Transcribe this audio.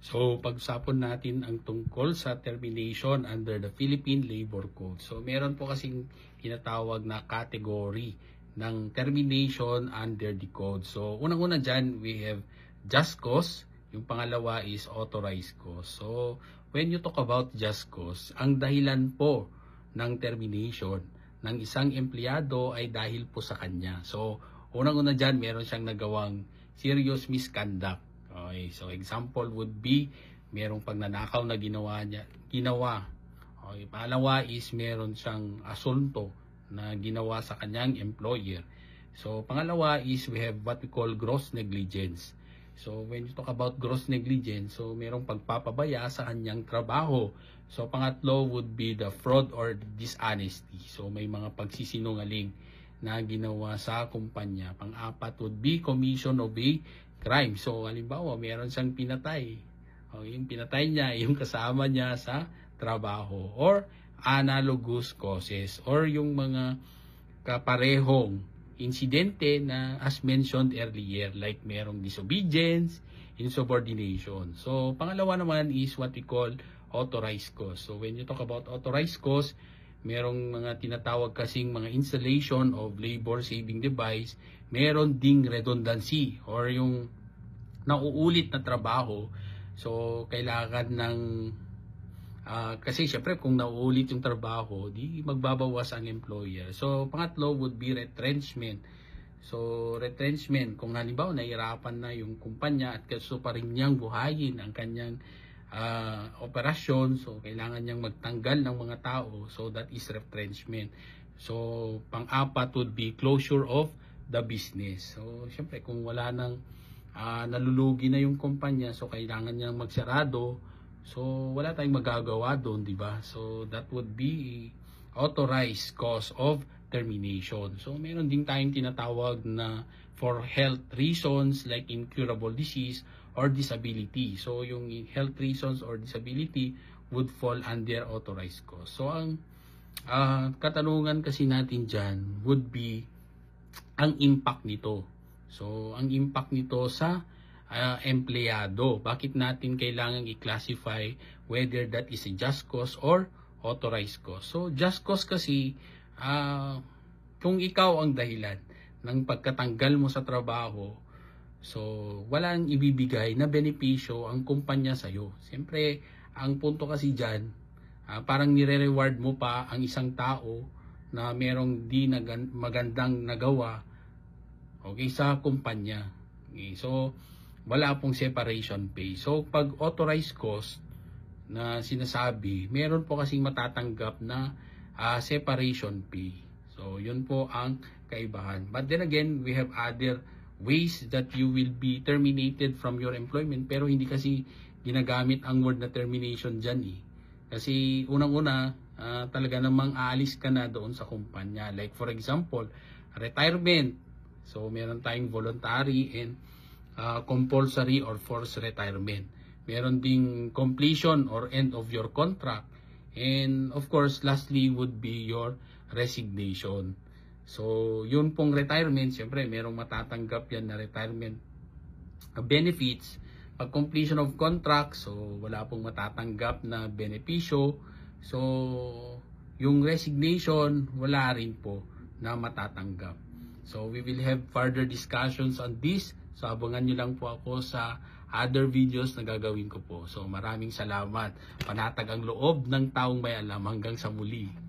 So, pag-usapan natin ang tungkol sa termination under the Philippine Labor Code. So, meron po kasing tinatawag na category ng termination under the code. So, unang-una dyan, we have just cause. Yung pangalawa is authorized cause. So, when you talk about just cause, ang dahilan po ng termination ng isang empleyado ay dahil po sa kanya. So, unang-una dyan, meron siyang nagawang serious misconduct. Okay, so example would be merong pagnanakaw na ginawa. Okay, pangalawa is meron siyang asunto na ginawa sa kanyang employer. So pangalawa is we have what we call gross negligence. So when you talk about gross negligence, so merong pagpapabaya sa kanyang trabaho. So pangatlo would be the fraud or dishonesty. So may mga pagsisinungaling na ginawa sa kumpanya. Pang-apat would be commission of a crime. So, halimbawa, meron siyang pinatay. O, yung pinatay niya, yung kasama niya sa trabaho. Or analogous causes. Or yung mga kaparehong insidente na as mentioned earlier. Like merong disobedience, insubordination. So, pangalawa naman is what we call authorized cause. So, when you talk about authorized cause, merong mga tinatawag kasing mga installation of labor saving device, meron ding redundancy or yung nauulit na trabaho. So kailangan ng kasi syempre kung nauulit yung trabaho, di magbabawas ang employer. So pangatlo would be retrenchment. So retrenchment, kung halimbawa nahirapan na yung kumpanya at gusto pa rin niyang buhayin ang kanyang operasyon, so kailangan niyang magtanggal ng mga tao, so that is retrenchment. So pang-apat would be closure of the business. So syempre kung wala nang nalulugi na yung kumpanya, so kailangan niyang magsarado, so wala tayong magagawa doon, di ba? So that would be authorized cause of termination. So meron din tayong tinatawag na for health reasons like incurable disease or disability. So yung health reasons or disability would fall under authorized cause. So ang katanungan kasi natin dyan would be ang impact nito. So ang impact nito sa empleyado. Bakit natin kailangan i-classify whether that is a just cause or authorized cause? So just cause kasi kung ikaw ang dahilan ng pagkatanggal mo sa trabaho, so walang ibibigay na benepisyo ang kumpanya sa'yo. Siyempre, ang punto kasi dyan, parang nire-reward mo pa ang isang tao na merong di magandang nagawa, okay, sa kumpanya. Okay, so wala pong separation pay. So pag authorized cost na sinasabi, meron po kasing matatanggap na separation pay. So yun po ang kaibahan. But then again, we have other ways that you will be terminated from your employment, pero hindi kasi ginagamit ang word na termination dyan eh. Kasi unang-una, talaga namang aalis ka na doon sa kumpanya. Like for example, retirement. So meron tayong voluntary and compulsory or forced retirement. Meron ding completion or end of your contract. And of course, lastly would be your resignation. So, yun pong retirement, siyempre, merong matatanggap yan na retirement benefits. Pag completion of contract, so wala pong matatanggap na benepisyo. So, yung resignation, wala rin po na matatanggap. So, we will have further discussions on this. So, abangan nyo lang po ako sa other videos na gagawin ko po. So, maraming salamat. Panatag ang loob ng taong may alam. Hanggang sa muli.